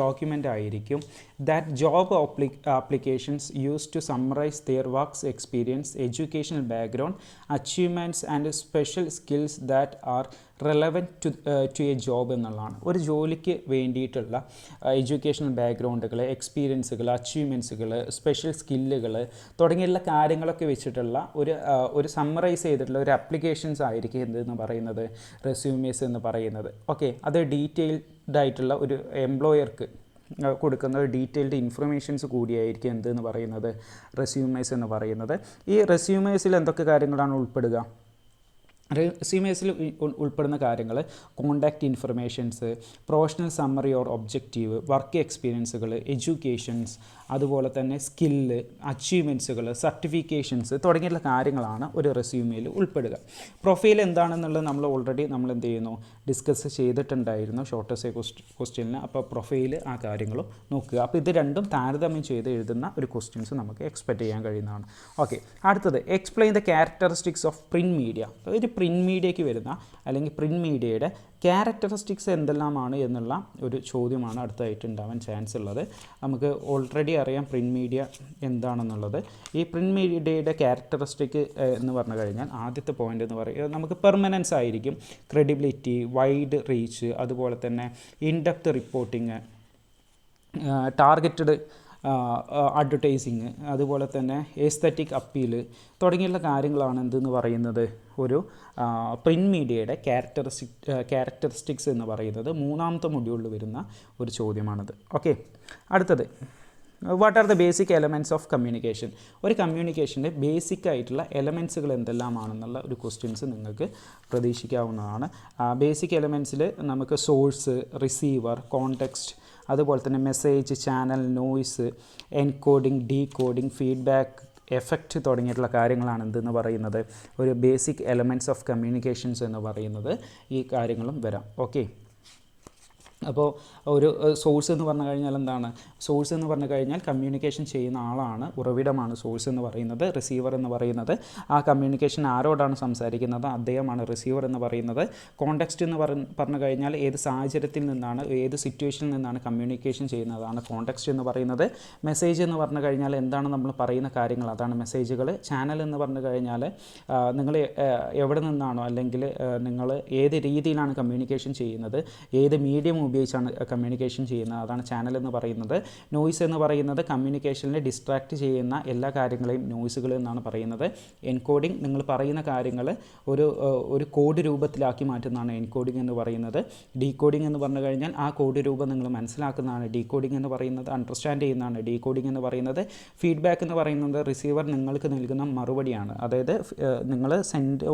ഡോക്യുമെൻ്റ് ആയിരിക്കും. That job applications use to summarise their works experience, educational background, achievements and special skills that are relevant to a job എന്നുള്ളതാണ്. ഒരു ജോലിക്ക് വേണ്ടിയിട്ടുള്ള എഡ്യൂക്കേഷണൽ ബാക്ക്ഗ്രൗണ്ടുകൾ, എക്സ്പീരിയൻസുകൾ, അച്ചീവ്മെൻറ്റ്സുകൾ, സ്പെഷ്യൽ സ്കില്ലുകൾ തുടങ്ങിയുള്ള കാര്യങ്ങളൊക്കെ വെച്ചിട്ടുള്ള ഒരു സമ്മറൈസ് ചെയ്തിട്ടുള്ള ഒരു ആപ്ലിക്കേഷൻസ് ആയിരിക്കും എന്തെന്ന് പറയുന്നത്, റെസ്യൂമേസ് എന്ന് പറയുന്നത്. ഓക്കെ, അത് ഡീറ്റെയിൽഡ് ആയിട്ടുള്ള ഒരു എംപ്ലോയർക്ക് കൊടുക്കുന്ന ഡീറ്റെയിൽഡ് ഇൻഫർമേഷൻസ് കൂടിയായിരിക്കും എന്തെന്ന് പറയുന്നത്, റെസ്യൂമേസ് എന്ന് പറയുന്നത്. ഈ റെസ്യൂമേസിൽ എന്തൊക്കെ കാര്യങ്ങളാണ് ഉൾപ്പെടുക? റെസ്യൂമേസിൽ ഉൾപ്പെടുന്ന കാര്യങ്ങൾ contact informations, professional summary or objective, work എക്സ്പീരിയൻസുകൾ, എഡ്യൂക്കേഷൻസ്, അതുപോലെ തന്നെ സ്കില്ല്, അച്ചീവ്മെൻറ്റ്സുകൾ, സർട്ടിഫിക്കേഷൻസ് തുടങ്ങിയുള്ള കാര്യങ്ങളാണ് ഒരു റെസ്യൂമേയിൽ ഉൾപ്പെടുക. പ്രൊഫൈൽ എന്താണെന്നുള്ളത് നമ്മൾ എന്ത് ചെയ്യുന്നു, ഡിസ്കസ് ചെയ്തിട്ടുണ്ടായിരുന്നു ഷോർട്ടസ്റ്റ് ക്വസ്റ്റ്യനിൽ. അപ്പോൾ പ്രൊഫൈൽ ആ കാര്യങ്ങളും നോക്കുക. അപ്പോൾ ഇത് രണ്ടും താരതമ്യം ചെയ്ത് എഴുതുന്ന ഒരു ക്വസ്റ്റ്യൻസ് നമുക്ക് എക്സ്പെക്റ്റ് ചെയ്യാൻ കഴിയുന്നതാണ്. ഓക്കെ, അടുത്തത് explain the characteristics of print media. ഒരു പ്രിൻറ്റ് മീഡിയയ്ക്ക് വരുന്ന അല്ലെങ്കിൽ പ്രിൻറ്റ് മീഡിയയുടെ ക്യാരക്ടറിസ്റ്റിക്സ് എന്തെല്ലാമാണ് എന്നുള്ള ഒരു ചോദ്യമാണ് അടുത്തതായിട്ട് ഉണ്ടാവാൻ ചാൻസ് ഉള്ളത്. നമുക്ക് ഓൾറെഡി അറിയാം പ്രിൻറ്റ് മീഡിയ എന്താണെന്നുള്ളത്. ഈ പ്രിൻറ്റ് മീഡിയയുടെ ക്യാരക്ടറിസ്റ്റിക് എന്ന് പറഞ്ഞു കഴിഞ്ഞാൽ ആദ്യത്തെ പോയിൻ്റ് എന്ന് പറയുന്നത് നമുക്ക് പെർമനൻസ് ആയിരിക്കും, ക്രെഡിബിലിറ്റി, വൈഡ് റീച്ച്, അതുപോലെ തന്നെ ഇൻഡെപ്ത് റിപ്പോർട്ടിങ്, ടാർഗറ്റഡ് അഡ്വർടൈസിങ്, അതുപോലെ തന്നെ എസ്തറ്റിക് അപ്പീല് തുടങ്ങിയുള്ള കാര്യങ്ങളാണ് എന്തെന്ന് പറയുന്നത് ഒരു പ്രിൻറ്റ് മീഡിയയുടെ ക്യാരക്ടറിസ്റ്റിക്സ് എന്ന് പറയുന്നത്. മൂന്നാമത്തെ മൊഡ്യൂളിൽ വരുന്ന ഒരു ചോദ്യമാണത്. ഓക്കെ, അടുത്തത് what are the basic elements of communication. ഒരു കമ്മ്യൂണിക്കേഷൻ്റെ ബേസിക് ആയിട്ടുള്ള എലമെൻറ്റ്സുകൾ എന്തെല്ലാമാണെന്നുള്ള ഒരു ക്വസ്റ്റ്യൻസ് നിങ്ങൾക്ക് പ്രതീക്ഷിക്കാവുന്നതാണ്. ബേസിക് എലമെൻറ്റ്സിൽ നമുക്ക് സോഴ്സ്, റിസീവർ, കോണ്ടെക്സ്റ്റ്, അതുപോലെ തന്നെ message, channel, noise, encoding, decoding, feedback, effect തുടങ്ങിയിട്ടുള്ള കാര്യങ്ങളാണ് എന്തെന്ന് പറയുന്നത് ഒരു ബേസിക് എലമെൻറ്റ്സ് ഓഫ് കമ്മ്യൂണിക്കേഷൻസ് എന്ന് പറയുന്നത്. ഈ കാര്യങ്ങളും വരാം. ഓക്കെ, അപ്പോൾ ഒരു സോഴ്സ് എന്ന് പറഞ്ഞു കഴിഞ്ഞാൽ എന്താണ്? സോഴ്സ് എന്ന് പറഞ്ഞു കഴിഞ്ഞാൽ കമ്മ്യൂണിക്കേഷൻ ചെയ്യുന്ന ആളാണ്, ഉറവിടമാണ് സോഴ്സ് എന്ന് പറയുന്നത്. റിസീവർ എന്ന് പറയുന്നത് ആ കമ്മ്യൂണിക്കേഷൻ ആരോടാണ് സംസാരിക്കുന്നത് അദ്ദേഹമാണ് റിസീവർ എന്ന് പറയുന്നത്. കോണ്ടെക്സ്റ്റ് എന്ന് പറഞ്ഞു കഴിഞ്ഞാൽ ഏത് സാഹചര്യത്തിൽ നിന്നാണ്, ഏത് സിറ്റുവേഷനിൽ നിന്നാണ് കമ്മ്യൂണിക്കേഷൻ ചെയ്യുന്നതാണ് കോണ്ടെക്സ്റ്റ് എന്ന് പറയുന്നത്. മെസ്സേജ് എന്ന് പറഞ്ഞു കഴിഞ്ഞാൽ എന്താണ് നമ്മൾ പറയുന്ന കാര്യങ്ങൾ, അതാണ് മെസ്സേജുകൾ. ചാനൽ എന്ന് പറഞ്ഞു കഴിഞ്ഞാൽ നിങ്ങൾ എവിടെ നിന്നാണോ അല്ലെങ്കിൽ നിങ്ങൾ ഏത് രീതിയിലാണ് കമ്മ്യൂണിക്കേഷൻ ചെയ്യുന്നത്, ഏത് മീഡിയം ഉപയോഗിച്ചാണ് കമ്മ്യൂണിക്കേഷൻ ചെയ്യുന്നത്, അതാണ് ചാനൽ എന്ന് പറയുന്നത്. നോയ്സ് എന്ന് പറയുന്നത് കമ്മ്യൂണിക്കേഷനിൽ ഡിസ്ട്രാക്റ്റ് ചെയ്യുന്ന എല്ലാ കാര്യങ്ങളെയും നോയ്സുകൾ എന്നാണ് പറയുന്നത്. എൻകോഡിംഗ്, നിങ്ങൾ പറയുന്ന കാര്യങ്ങൾ ഒരു കോഡ് രൂപത്തിലാക്കി മാറ്റുന്നതാണ് എൻകോഡിംഗ് എന്ന് പറയുന്നത്. ഡീകോഡിംഗ് എന്ന് പറഞ്ഞു കഴിഞ്ഞാൽ ആ കോഡ് രൂപം നിങ്ങൾ മനസ്സിലാക്കുന്നതാണ് ഡീകോഡിംഗ് എന്ന് പറയുന്നത്, അണ്ടർസ്റ്റാൻഡ് ചെയ്യുന്നതാണ് ഡീകോഡിംഗ് എന്ന് പറയുന്നത്. ഫീഡ്ബാക്ക് എന്ന് പറയുന്നത് റിസീവർ നിങ്ങൾക്ക് നൽകുന്ന മറുപടിയാണ്. അതായത് നിങ്ങൾ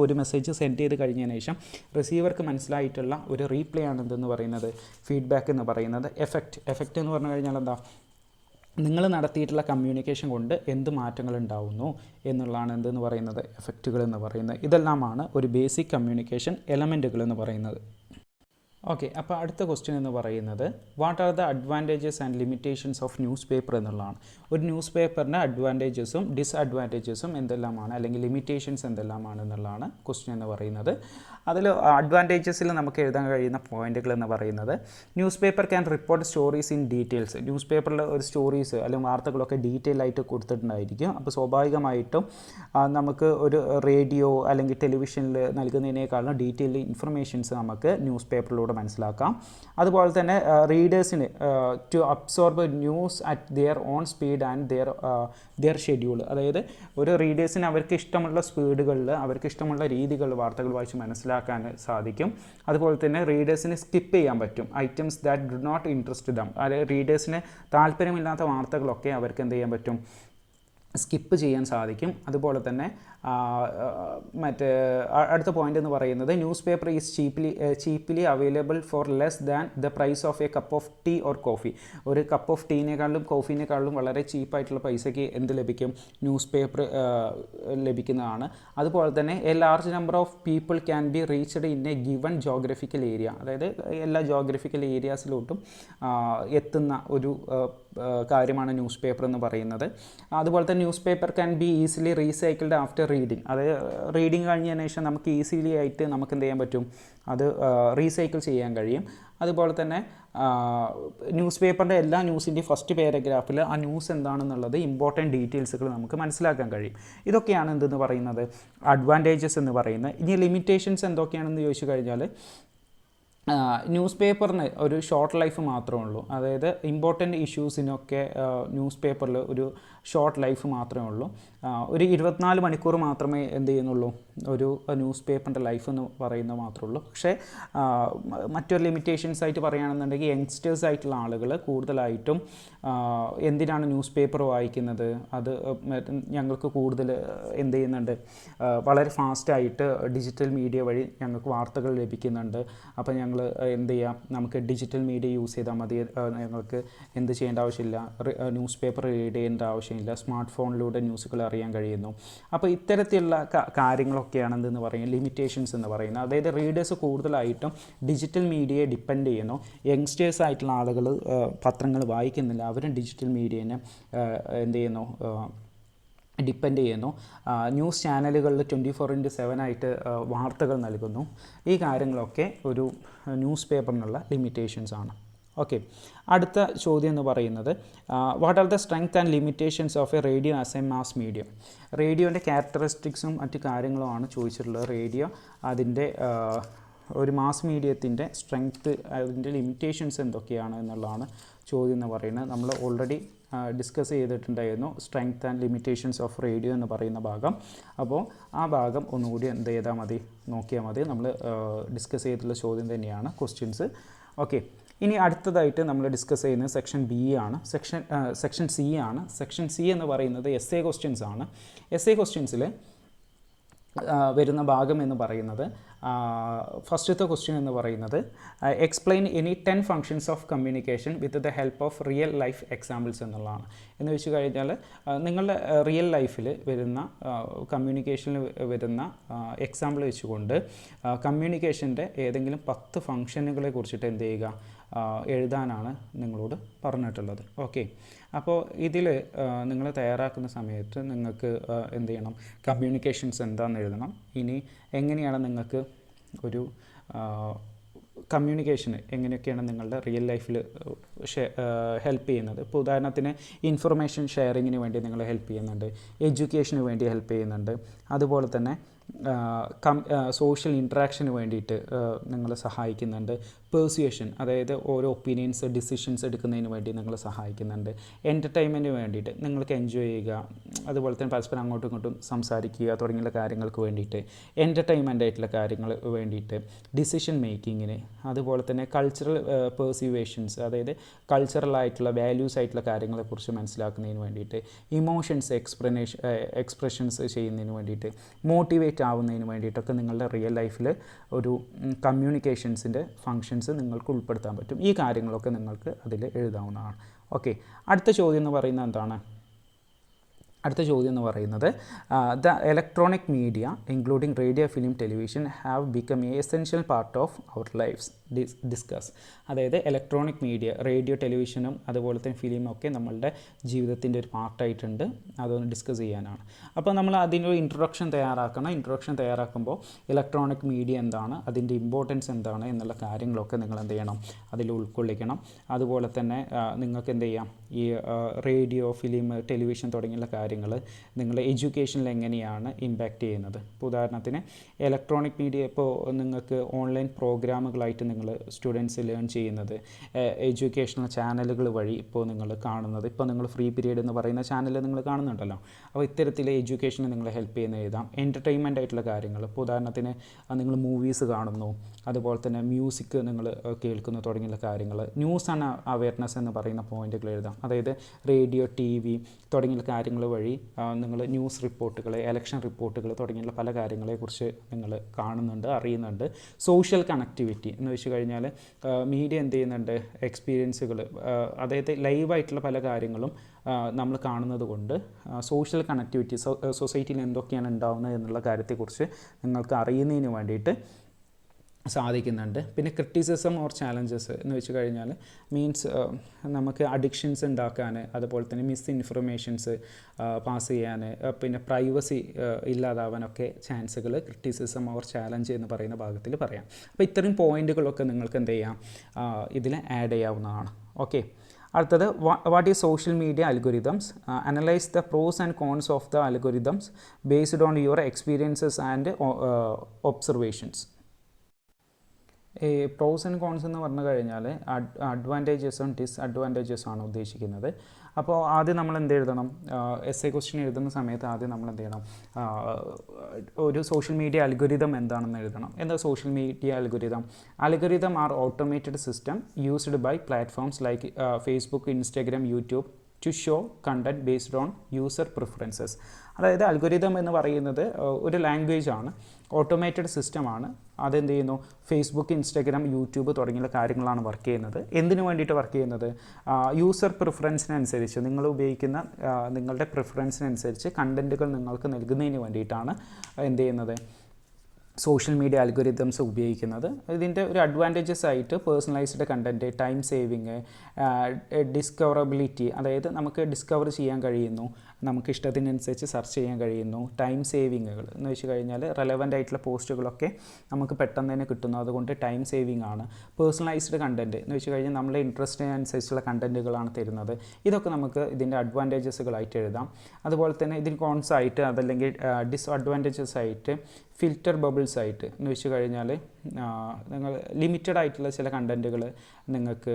ഒരു മെസ്സേജ് സെൻഡ് ചെയ്ത് കഴിഞ്ഞതിന് ശേഷം റിസീവർക്ക് മനസ്സിലായിട്ടുള്ള ഒരു റീപ്ലേ ആണ് എന്തെന്ന് പറയുന്നത് ഫീഡ്ബാക്ക് എന്ന് പറയുന്നത്. എഫക്റ്റ് എന്ന് പറഞ്ഞു കഴിഞ്ഞാൽ എന്താ, നിങ്ങൾ നടത്തിയിട്ടുള്ള കമ്മ്യൂണിക്കേഷൻ കൊണ്ട് എന്ത് മാറ്റങ്ങൾ ഉണ്ടാവുന്നു എന്നുള്ളതാണ് എന്തെന്ന് പറയുന്നത് എഫക്റ്റുകൾ എന്ന് പറയുന്നത്. ഇതെല്ലാമാണ് ഒരു ബേസിക് കമ്മ്യൂണിക്കേഷൻ എലമെൻറ്റുകൾ എന്ന് പറയുന്നത്. ഓക്കെ, അപ്പോൾ അടുത്ത ക്വസ്റ്റ്യൻ എന്ന് പറയുന്നത് what are the advantages and limitations of news paper എന്നുള്ളതാണ്. ഒരു ന്യൂസ് പേപ്പറിൻ്റെ അഡ്വാൻറ്റേജസും ഡിസ്അഡ്വാൻറ്റേജസും എന്തെല്ലാമാണ്, അല്ലെങ്കിൽ ലിമിറ്റേഷൻസ് എന്തെല്ലാമാണ് എന്നുള്ളതാണ് ക്വസ്റ്റ്യൻ എന്ന് പറയുന്നത്. അതിൽ അഡ്വാൻറ്റേജസിൽ നമുക്ക് എഴുതാൻ കഴിയുന്ന പോയിന്റുകൾ എന്ന് പറയുന്നത് news paper can report stories in details. News പേപ്പറിൽ ഒരു സ്റ്റോറീസ് അല്ലെങ്കിൽ വാർത്തകളൊക്കെ ഡീറ്റെയിൽ ആയിട്ട് കൊടുത്തിട്ടുണ്ടായിരിക്കും. അപ്പോൾ സ്വാഭാവികമായിട്ടും നമുക്ക് ഒരു റേഡിയോ അല്ലെങ്കിൽ ടെലിവിഷനിൽ നൽകുന്നതിനേക്കാളും ഡീറ്റെയിൽ ഇൻഫർമേഷൻസ് നമുക്ക് ന്യൂസ് പേപ്പറിലൂടെ മനസ്സിലാക്കാം. അതുപോലെ തന്നെ റീഡേഴ്സിന് to absorb news at their own speed and their schedule. അതായത് ഒരു റീഡേഴ്സിന് അവർക്ക് ഇഷ്ടമുള്ള സ്പീഡുകളിൽ അവർക്ക് ഇഷ്ടമുള്ള രീതികളിൽ വാർത്തകൾ വായിച്ച് മനസ്സിലാക്കാൻ സാധിക്കും. അതുപോലെ തന്നെ റീഡേഴ്സിന് സ്കിപ്പ് ചെയ്യാൻ പറ്റും items that do not interest them. അതായത് റീഡേഴ്സിന് താല്പര്യമില്ലാത്ത വാർത്തകളൊക്കെ അവർക്ക് എന്ത് ചെയ്യാൻ പറ്റും, സ്കിപ്പ് ചെയ്യാൻ സാധിക്കും. അതുപോലെ തന്നെ മറ്റേ അടുത്ത പോയിന്റ് എന്ന് പറയുന്നത് newspaper is cheaply available for less than the price of a cup of tea or coffee. ഒരു കപ്പ് ഓഫ് ടീനേക്കാളും കോഫീനേക്കാളും വളരെ ചീപ്പായിട്ടുള്ള പൈസയ്ക്ക് എന്ത് ലഭിക്കും, ന്യൂസ് പേപ്പർ ലഭിക്കുന്നതാണ്. അതുപോലെ തന്നെ A large number of people can be reached in A given geographical area. അതായത് എല്ലാ ജോഗ്രഫിക്കൽ ഏരിയാസിലോട്ടും എത്തുന്ന ഒരു കാര്യമാണ് ന്യൂസ് പേപ്പർ എന്ന് പറയുന്നത്. അതുപോലെ തന്നെ news paper can be easily recycled after reading. അത് റീഡിങ് കഴിഞ്ഞതിന് ശേഷം നമുക്ക് ഈസിലി ആയിട്ട് നമുക്ക് എന്ത് ചെയ്യാൻ പറ്റും, അത് റീസൈക്കിൾ ചെയ്യാൻ കഴിയും. അതുപോലെ തന്നെ ന്യൂസ് പേപ്പറിൻ്റെ എല്ലാ ന്യൂസിൻ്റെയും ഫസ്റ്റ് പാരഗ്രാഫിൽ ആ ന്യൂസ് എന്താണെന്നുള്ളത് ഇമ്പോർട്ടൻറ്റ് ഡീറ്റെയിൽസുകൾ നമുക്ക് മനസ്സിലാക്കാൻ കഴിയും. ഇതൊക്കെയാണ് എന്തെന്ന് പറയുന്നത് അഡ്വാൻറ്റേജസ് എന്ന് പറയുന്നത്. ഇനി ലിമിറ്റേഷൻസ് എന്തൊക്കെയാണെന്ന് ചോദിച്ചു കഴിഞ്ഞാൽ ന്യൂസ് പേപ്പറിന് ഒരു ഷോർട്ട് ലൈഫ് മാത്രമേ ഉള്ളൂ. അതായത് ഇമ്പോർട്ടൻറ്റ് ഇഷ്യൂസിനൊക്കെ ന്യൂസ് പേപ്പറിൽ ഒരു ഷോർട്ട് ലൈഫ് മാത്രമേ ഉള്ളൂ. ഒരു 24 മണിക്കൂർ മാത്രമേ എന്ത് ചെയ്യുന്നുള്ളൂ, ഒരു ന്യൂസ് പേപ്പറിൻ്റെ ലൈഫ് എന്ന് പറയുന്നത് മാത്രമേ ഉള്ളൂ. പക്ഷേ മറ്റൊരു ലിമിറ്റേഷൻസ് ആയിട്ട് പറയുകയാണെന്നുണ്ടെങ്കിൽ യങ്സ്റ്റേഴ്സ് ആയിട്ടുള്ള ആളുകൾ കൂടുതലായിട്ടും എന്തിനാണ് ന്യൂസ് പേപ്പർ വായിക്കുന്നത്, അത് ഞങ്ങൾക്ക് കൂടുതൽ എന്ത് ചെയ്യുന്നുണ്ട്, വളരെ ഫാസ്റ്റായിട്ട് ഡിജിറ്റൽ മീഡിയ വഴി ഞങ്ങൾക്ക് വാർത്തകൾ ലഭിക്കുന്നുണ്ട്. അപ്പോൾ ഞങ്ങൾ എന്ത് ചെയ്യാം, നമുക്ക് ഡിജിറ്റൽ മീഡിയ യൂസ് ചെയ്താൽ മതി, ഞങ്ങൾക്ക് എന്ത് ചെയ്യേണ്ട ആവശ്യമില്ല, ന്യൂസ് പേപ്പർ റീഡ് ചെയ്യേണ്ട ആവശ്യമില്ല, സ്മാർട്ട് ഫോണിലൂടെ ന്യൂസുകൾ അറിയാൻ കഴിയുന്നു. അപ്പോൾ ഇത്തരത്തിലുള്ള കാര്യങ്ങളൊക്കെയാണ് എന്തെന്ന് പറയുന്നത് ലിമിറ്റേഷൻസ് എന്ന് പറയുന്നത്. അതായത് റീഡേഴ്സ് കൂടുതലായിട്ടും ഡിജിറ്റൽ മീഡിയയെ ഡിപ്പെൻഡ് ചെയ്യുന്നു. യങ്സ്റ്റേഴ്സ് ആയിട്ടുള്ള ആളുകൾ പത്രങ്ങൾ വായിക്കുന്നില്ല, അവരും ഡിജിറ്റൽ മീഡിയനെ എന്ത് ചെയ്യുന്നു, ഡിപ്പെൻഡ് ചെയ്യുന്നു. ന്യൂസ് ചാനലുകളിൽ 24/7 ആയിട്ട് വാർത്തകൾ നൽകുന്നു. ഈ കാര്യങ്ങളൊക്കെ ഒരു ന്യൂസ് പേപ്പറിനുള്ള ലിമിറ്റേഷൻസ് ആണ്. ഓക്കെ, അടുത്ത ചോദ്യം എന്ന് പറയുന്നത് what are the strength and limitations of a radio as a mass medium. റേഡിയോൻ്റെ ക്യാരക്ടറിസ്റ്റിക്സും മറ്റു കാര്യങ്ങളുമാണ് ചോദിച്ചിട്ടുള്ളത്. റേഡിയോ അതിൻ്റെ ഒരു മാസ് മീഡിയത്തിൻ്റെ സ്ട്രെങ്ത്ത്, അതിൻ്റെ ലിമിറ്റേഷൻസ് എന്തൊക്കെയാണ് എന്നുള്ളതാണ് ചോദ്യം എന്ന് പറയുന്നത്. നമ്മൾ ഓൾറെഡി ഡിസ്കസ് ചെയ്തിട്ടുണ്ടായിരുന്നു strength and limitations of radio എന്ന് പറയുന്ന ഭാഗം. അപ്പോൾ ആ ഭാഗം ഒന്നുകൂടി എന്ത് ചെയ്താൽ മതി, നോക്കിയാൽ മതി. നമ്മൾ ഡിസ്കസ് ചെയ്തിട്ടുള്ള ചോദ്യം തന്നെയാണ് ക്വസ്റ്റ്യൻസ്. ഓക്കെ, ഇനി അടുത്തതായിട്ട് നമ്മൾ ഡിസ്കസ് ചെയ്യുന്നത് സെക്ഷൻ ബി ആണ്. സെക്ഷൻ സി ആണ്. സെക്ഷൻ സി എന്ന് പറയുന്നത് എസ് എ ക്വസ്റ്റ്യൻസ് ആണ്. എസ് എ ക്വസ്റ്റ്യൻസിൽ വരുന്ന ഭാഗം എന്ന് പറയുന്നത് ഫസ്റ്റത്തെ ക്വസ്റ്റ്യൻ എന്ന് പറയുന്നത് explain any 10 functions of communication with the help of real life examples എന്നുള്ളതാണ്. എന്ന് വെച്ച് കഴിഞ്ഞാൽ നിങ്ങളുടെ റിയൽ ലൈഫിൽ വരുന്ന കമ്മ്യൂണിക്കേഷനിൽ വരുന്ന എക്സാമ്പിൾ വെച്ചുകൊണ്ട് കമ്മ്യൂണിക്കേഷൻ്റെ ഏതെങ്കിലും 10 ഫങ്ഷനുകളെ കുറിച്ചിട്ട് എന്ത് ചെയ്യുക, എഴുതാനാണ് നിങ്ങളോട് പറഞ്ഞിട്ടുള്ളത്. ഓക്കെ, അപ്പോൾ ഇതിൽ നിങ്ങൾ തയ്യാറാക്കുന്ന സമയത്ത് നിങ്ങൾക്ക് എന്ത് ചെയ്യണം, കമ്മ്യൂണിക്കേഷൻസ് എന്താണെന്ന് എഴുതണം. ഇനി എങ്ങനെയാണ് നിങ്ങൾക്ക് ഒരു കമ്മ്യൂണിക്കേഷന് എങ്ങനെയൊക്കെയാണ് നിങ്ങളുടെ റിയൽ ലൈഫിൽ ഹെൽപ്പ് ചെയ്യുന്നത്. ഇപ്പോൾ ഉദാഹരണത്തിന് ഇൻഫർമേഷൻ ഷെയറിങ്ങിന് വേണ്ടി നിങ്ങൾ ഹെൽപ്പ് ചെയ്യുന്നുണ്ട്, എഡ്യൂക്കേഷന് വേണ്ടി ഹെൽപ്പ് ചെയ്യുന്നുണ്ട്, അതുപോലെ തന്നെ സോഷ്യൽ ഇൻട്രാക്ഷന് വേണ്ടിയിട്ട് നിങ്ങൾ സഹായിക്കുന്നുണ്ട്, പെർസ്യൂഷൻ അതായത് ഓരോ ഒപ്പീനിയൻസ് ഡിസിഷൻസ് എടുക്കുന്നതിന് വേണ്ടി നിങ്ങൾ സഹായിക്കുന്നുണ്ട്, എൻ്റർടൈൻമെൻറ്റിന് വേണ്ടിയിട്ട് നിങ്ങൾക്ക് എൻജോയ് ചെയ്യുക, അതുപോലെ തന്നെ പരസ്പരം അങ്ങോട്ടും ഇങ്ങോട്ടും സംസാരിക്കുക തുടങ്ങിയുള്ള കാര്യങ്ങൾക്ക് വേണ്ടിയിട്ട്, എൻ്റർടൈൻമെൻ്റ് ആയിട്ടുള്ള കാര്യങ്ങൾ വേണ്ടിയിട്ട്, ഡിസിഷൻ മേക്കിങ്ങിന്, അതുപോലെ തന്നെ കൾച്ചറൽ പെർസ്യൂവേഷൻസ് അതായത് കൾച്ചറലായിട്ടുള്ള വാല്യൂസ് ആയിട്ടുള്ള കാര്യങ്ങളെക്കുറിച്ച് മനസ്സിലാക്കുന്നതിന് വേണ്ടിയിട്ട്, ഇമോഷൻസ് എക്സ്പ്രഷൻസ് ചെയ്യുന്നതിന് വേണ്ടിയിട്ട്, മോട്ടിവേറ്റ് ആവുന്നതിന് വേണ്ടിയിട്ടൊക്കെ നിങ്ങളുടെ റിയൽ ലൈഫിൽ ഒരു കമ്മ്യൂണിക്കേഷൻസിൻ്റെ ഫങ്ഷൻസ് നിങ്ങൾക്ക് ഉൾപ്പെടുത്താൻ പറ്റും. ഈ കാര്യങ്ങളൊക്കെ നിങ്ങൾക്ക് അതിൽ എഴുതാവുന്നതാണ്. ഓക്കെ, അടുത്ത ചോദ്യം എന്ന് പറയുന്നത് എന്താണ്? അടുത്ത ചോദ്യം എന്ന് പറയുന്നത് the electronic media including radio, film, television have become a essential part of our lives discuss. അതായത് ഇലക്ട്രോണിക് മീഡിയ, റേഡിയോ, ടെലിവിഷനും അതുപോലെ തന്നെ ഫിലിമും ഒക്കെ നമ്മളുടെ ജീവിതത്തിൻ്റെ ഒരു പാർട്ടായിട്ടുണ്ട്. അതൊന്ന് ഡിസ്കസ് ചെയ്യാനാണ്. അപ്പോൾ നമ്മൾ അതിനൊരു ഇൻട്രൊഡക്ഷൻ തയ്യാറാക്കണം. ഇൻട്രൊഡക്ഷൻ തയ്യാറാക്കുമ്പോൾ ഇലക്ട്രോണിക് മീഡിയ എന്താണ്, അതിൻ്റെ ഇമ്പോർട്ടൻസ് എന്താണ് എന്നുള്ള കാര്യങ്ങളൊക്കെ നിങ്ങൾ എന്ത് ചെയ്യണം, അതിൽ ഉൾക്കൊള്ളിക്കണം. അതുപോലെ തന്നെ നിങ്ങൾക്ക് എന്ത് ചെയ്യാം, ഈ റേഡിയോ, ഫിലിം, ടെലിവിഷൻ തുടങ്ങിയുള്ള കാര്യങ്ങൾ നിങ്ങളുടെ എഡ്യൂക്കേഷനിൽ എങ്ങനെയാണ് ഇമ്പാക്റ്റ് ചെയ്യുന്നത്. ഇപ്പോൾ ഉദാഹരണത്തിന് ഇലക്ട്രോണിക് മീഡിയ ഇപ്പോൾ നിങ്ങൾക്ക് ഓൺലൈൻ പ്രോഗ്രാമുകളായിട്ട് നിങ്ങൾ സ്റ്റുഡൻസ് ലേൺ ചെയ്യുന്നത്, എഡ്യൂക്കേഷണൽ ചാനലുകൾ വഴി ഇപ്പോൾ നിങ്ങൾ കാണുന്നത്, ഇപ്പോൾ നിങ്ങൾ ഫ്രീ പീരീഡ് എന്ന് പറയുന്ന ചാനൽ നിങ്ങൾ കാണുന്നുണ്ടല്ലോ. അപ്പോൾ ഇത്തരത്തിൽ എഡ്യൂക്കേഷന് നിങ്ങളെ ഹെൽപ്പ് ചെയ്യുന്ന എഴുതാം. എൻ്റർടൈൻമെൻ്റ് ആയിട്ടുള്ള കാര്യങ്ങൾ, ഇപ്പോൾ ഉദാഹരണത്തിന് നിങ്ങൾ മൂവീസ് കാണുന്നു, അതുപോലെ തന്നെ മ്യൂസിക് നിങ്ങൾ കേൾക്കുന്നു തുടങ്ങിയുള്ള കാര്യങ്ങൾ. ന്യൂസ് ആൻഡ് അവയർനെസ് എന്ന് പറയുന്ന പോയിന്റുകൾ എഴുതാം. അതായത് റേഡിയോ, TV തുടങ്ങിയുള്ള കാര്യങ്ങൾ വഴി നിങ്ങൾ ന്യൂസ് റിപ്പോർട്ടുകൾ, എലക്ഷൻ റിപ്പോർട്ടുകൾ തുടങ്ങിയുള്ള പല കാര്യങ്ങളെക്കുറിച്ച് നിങ്ങൾ കാണുന്നുണ്ട്, അറിയുന്നുണ്ട്. സോഷ്യൽ കണക്ടിവിറ്റി എന്ന് വെച്ച് കഴിഞ്ഞാൽ മീഡിയ എന്ത് ചെയ്യുന്നുണ്ട്, എക്സ്പീരിയൻസുകൾ അതായത് ലൈവായിട്ടുള്ള പല കാര്യങ്ങളും നമ്മൾ കാണുന്നത് കൊണ്ട് സോഷ്യൽ കണക്ടിവിറ്റി, സൊസൈറ്റിയിൽ എന്തൊക്കെയാണ് ഉണ്ടാകുന്നത് എന്നുള്ള കാര്യത്തെക്കുറിച്ച് നിങ്ങൾക്ക് അറിയുന്നതിന് വേണ്ടിയിട്ട് സാധിക്കുന്നുണ്ട്. പിന്നെ ക്രിറ്റിസിസം ഓർ ചാലഞ്ചസ് എന്ന് വെച്ച് കഴിഞ്ഞാൽ മീൻസ് നമുക്ക് അഡിക്ഷൻസ് ഉണ്ടാക്കാൻ, അതുപോലെ തന്നെ മിസ്ഇൻഫർമേഷൻസ് പാസ് ചെയ്യാൻ, പിന്നെ പ്രൈവസി ഇല്ലാതാവാനൊക്കെ ചാൻസുകൾ ക്രിറ്റിസിസം ഓർ ചാലഞ്ച് എന്ന് പറയുന്ന ഭാഗത്തിൽ പറയാം. അപ്പോൾ ഇത്രയും പോയിന്റുകളൊക്കെ നിങ്ങൾക്ക് എന്ത് ചെയ്യാം, ഇതിൽ ആഡ് ചെയ്യാവുന്നതാണ്. ഓക്കെ, അടുത്തത് what is social media algorithms, analyse the pros and cons of the algorithms based on your experiences and observations. ഈ പ്രോസ് ആൻഡ് കോൺസ് എന്ന് പറഞ്ഞു കഴിഞ്ഞാൽ അഡ്വാൻറ്റേജസും ഡിസ്അഡ്വാൻറ്റേജസും ആണ് ഉദ്ദേശിക്കുന്നത്. അപ്പോൾ ആദ്യം നമ്മൾ എന്ത് എഴുതണം, എസ് എ ക്വസ്റ്റ്യൻ എഴുതുന്ന സമയത്ത് ആദ്യം നമ്മൾ എന്ത് ചെയ്യണം, ഒരു സോഷ്യൽ മീഡിയ അൽഗോരിതം എന്താണെന്ന് എഴുതണം. എന്താ social media algorithm? Algorithm are automated system used by platforms like Facebook, Instagram, YouTube to show content based on user preferences. അതായത് അൽഗോരിതം എന്ന് പറയുന്നത് ഒരു ലാംഗ്വേജ് ആണ്, ഓട്ടോമേറ്റഡ് സിസ്റ്റമാണ്. അതെന്ത് ചെയ്യുന്നു, ഫേസ്ബുക്ക്, ഇൻസ്റ്റാഗ്രാം, യൂട്യൂബ് തുടങ്ങിയുള്ള കാര്യങ്ങളാണ് വർക്ക് ചെയ്യുന്നത്. എന്തിനു വേണ്ടിയിട്ട് വർക്ക് ചെയ്യുന്നത്? യൂസർ പ്രിഫറൻസിനനുസരിച്ച് നിങ്ങൾ ഉപയോഗിക്കുന്ന നിങ്ങളുടെ പ്രിഫറൻസിനനുസരിച്ച് കണ്ടൻറ്റുകൾ നിങ്ങൾക്ക് നൽകുന്നതിന് വേണ്ടിയിട്ടാണ് എന്ത് ചെയ്യുന്നത്, സോഷ്യൽ മീഡിയ അൽഗോരിതംസ് ഉപയോഗിക്കുന്നത്. ഇതിൻ്റെ ഒരു അഡ്വാൻറ്റേജസ് ആയിട്ട് പേഴ്സണലൈസ്ഡ് കണ്ടൻറ്റ്, ടൈം സേവിങ്, ഡിസ്കവറബിലിറ്റി, അതായത് നമുക്ക് ഡിസ്കവർ ചെയ്യാൻ കഴിയുന്നു, നമുക്ക് ഇഷ്ടത്തിനനുസരിച്ച് സെർച്ച് ചെയ്യാൻ കഴിയുന്നു. ടൈം സേവിങ്ങുകൾ എന്ന് വെച്ച് കഴിഞ്ഞാൽ റെലവൻ്റ് ആയിട്ടുള്ള പോസ്റ്റുകളൊക്കെ നമുക്ക് പെട്ടെന്ന് തന്നെ കിട്ടുന്നു, അതുകൊണ്ട് ടൈം സേവിങ് ആണ്. പേഴ്സണലൈസ്ഡ് കണ്ടൻറ്റ് എന്ന് വെച്ച് കഴിഞ്ഞാൽ നമ്മുടെ ഇൻട്രസ്റ്റിനനുസരിച്ചുള്ള കണ്ടൻറ്റുകളാണ് തരുന്നത്. ഇതൊക്കെ നമുക്ക് ഇതിൻ്റെ അഡ്വാൻറ്റേജസുകളായിട്ട് എഴുതാം. അതുപോലെ തന്നെ ഇതിന് കോൺസ് ആയിട്ട് അതല്ലെങ്കിൽ ഡിസ്അഡ്വാൻറ്റേജസ് ആയിട്ട് ഫിൽറ്റർ ബബിൾസ് ആയിട്ട് എന്ന് വെച്ച് കഴിഞ്ഞാൽ നിങ്ങൾ ലിമിറ്റഡ് ആയിട്ടുള്ള ചില കണ്ടൻറ്റുകൾ നിങ്ങൾക്ക്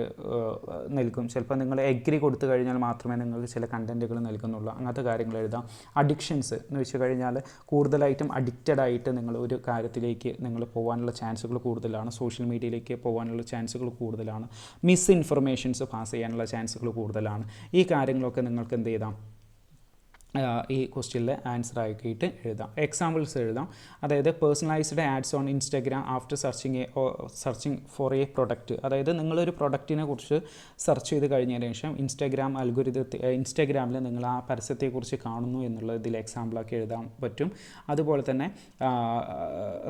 നൽകും. ചിലപ്പോൾ നിങ്ങൾ എഗ്രി കൊടുത്തു കഴിഞ്ഞാൽ മാത്രമേ നിങ്ങൾക്ക് ചില കണ്ടൻറ്റുകൾ നൽകുന്നുള്ളൂ, അങ്ങനത്തെ കാര്യങ്ങൾ എഴുതാം. അഡിക്ഷൻസ് എന്ന് വെച്ച് കഴിഞ്ഞാൽ കൂടുതലായിട്ടും അഡിക്റ്റഡ് ആയിട്ട് നിങ്ങൾ ഒരു കാര്യത്തിലേക്ക് നിങ്ങൾ പോകാനുള്ള ചാൻസുകൾ കൂടുതലാണ്, സോഷ്യൽ മീഡിയയിലേക്ക് പോകാനുള്ള ചാൻസുകൾ കൂടുതലാണ്, മിസ് ഇൻഫർമേഷൻസ് പാസ് ചെയ്യാനുള്ള ചാൻസുകൾ കൂടുതലാണ്. ഈ കാര്യങ്ങളൊക്കെ നിങ്ങൾക്ക് എന്ത് ചെയ്താം, ഈ ക്വസ്റ്റ്യനിൽ ആൻസർ ആക്കിയിട്ട് എഴുതാം. എക്സാമ്പിൾസ് എഴുതാം. അതായത് personalised ads on Instagram after searching for a product. അതായത് നിങ്ങളൊരു പ്രൊഡക്റ്റിനെ കുറിച്ച് സെർച്ച് ചെയ്ത് കഴിഞ്ഞതിന് ശേഷം ഇൻസ്റ്റാഗ്രാമിൽ നിങ്ങൾ ആ പരസ്യത്തെക്കുറിച്ച് കാണുന്നു എന്നുള്ള ഇതിൽ എക്സാമ്പിളാക്കി എഴുതാൻ പറ്റും. അതുപോലെ തന്നെ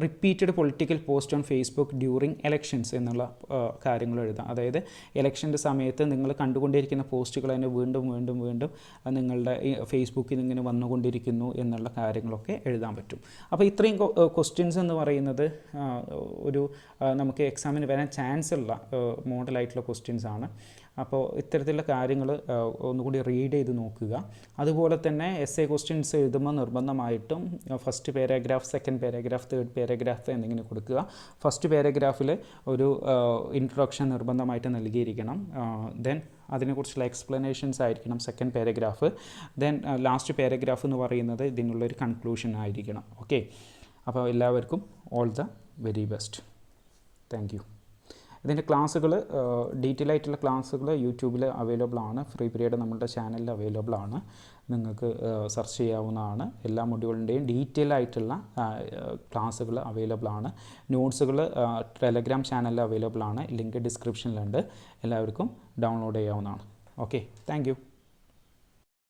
repeated political post on Facebook during elections എന്നുള്ള കാര്യങ്ങൾ എഴുതാം. അതായത് എലക്ഷൻ്റെ സമയത്ത് നിങ്ങൾ കണ്ടുകൊണ്ടിരിക്കുന്ന പോസ്റ്റുകൾ തന്നെ വീണ്ടും വീണ്ടും വീണ്ടും നിങ്ങളുടെ ഫേസ്ബുക്ക് ഇങ്ങനെ വന്നുകൊണ്ടിരിക്കുന്നു എന്നുള്ള കാര്യങ്ങളൊക്കെ എഴുതാൻ പറ്റും. അപ്പോൾ ഇത്രയും ക്വസ്റ്റ്യൻസ് എന്ന് പറയുന്നത് ഒരു നമുക്ക് എക്സാമിന് വരാൻ ചാൻസ് ഉള്ള മോഡലായിട്ടുള്ള ക്വസ്റ്റ്യൻസ് ആണ്. അപ്പോൾ ഇത്തരത്തിലുള്ള കാര്യങ്ങൾ ഒന്നുകൂടി റീഡ് ചെയ്ത് നോക്കുക. അതുപോലെ തന്നെ എസ്എ ക്വസ്റ്റ്യൻസ് എഴുതുമ്പോൾ നിർബന്ധമായിട്ടും first paragraph, second paragraph, third paragraph എന്നിങ്ങനെ കൊടുക്കുക. ഫസ്റ്റ് പാരഗ്രാഫിൽ ഒരു ഇൻട്രൊഡക്ഷൻ നിർബന്ധമായിട്ട് നൽകിയിരിക്കണം. ദെൻ അതിനെക്കുറിച്ചുള്ള എക്സ്പ്ലനേഷൻസ് ആയിരിക്കണം second paragraph. Then last paragraph എന്ന് പറയുന്നത് ഇതിനുള്ളൊരു കൺക്ലൂഷൻ ആയിരിക്കണം. ഓക്കെ, അപ്പോൾ എല്ലാവർക്കും all the very best. Thank you. ഇതിൻ്റെ ക്ലാസ്സുകൾ, ഡീറ്റെയിൽ ആയിട്ടുള്ള ക്ലാസ്സുകൾ യൂട്യൂബിൽ അവൈലബിൾ ആണ്. ഫ്രീ പീരീഡ് നമ്മുടെ ചാനലിൽ അവൈലബിൾ ആണ്, നിങ്ങൾക്ക് സെർച്ച് ചെയ്യാവുന്നതാണ്. എല്ലാ മൊഡ്യൂളിൻ്റെയും ഡീറ്റെയിൽ ആയിട്ടുള്ള ക്ലാസ്സുകൾ അവൈലബിൾ ആണ്. നോട്ട്സുകൾ ടെലഗ്രാം ചാനലിൽ അവൈലബിൾ ആണ്, ലിങ്ക് ഡിസ്ക്രിപ്ഷനിലുണ്ട്. എല്ലാവർക്കും ഡൗൺലോഡ് ചെയ്യാവുന്നതാണ്. Okay, thank you.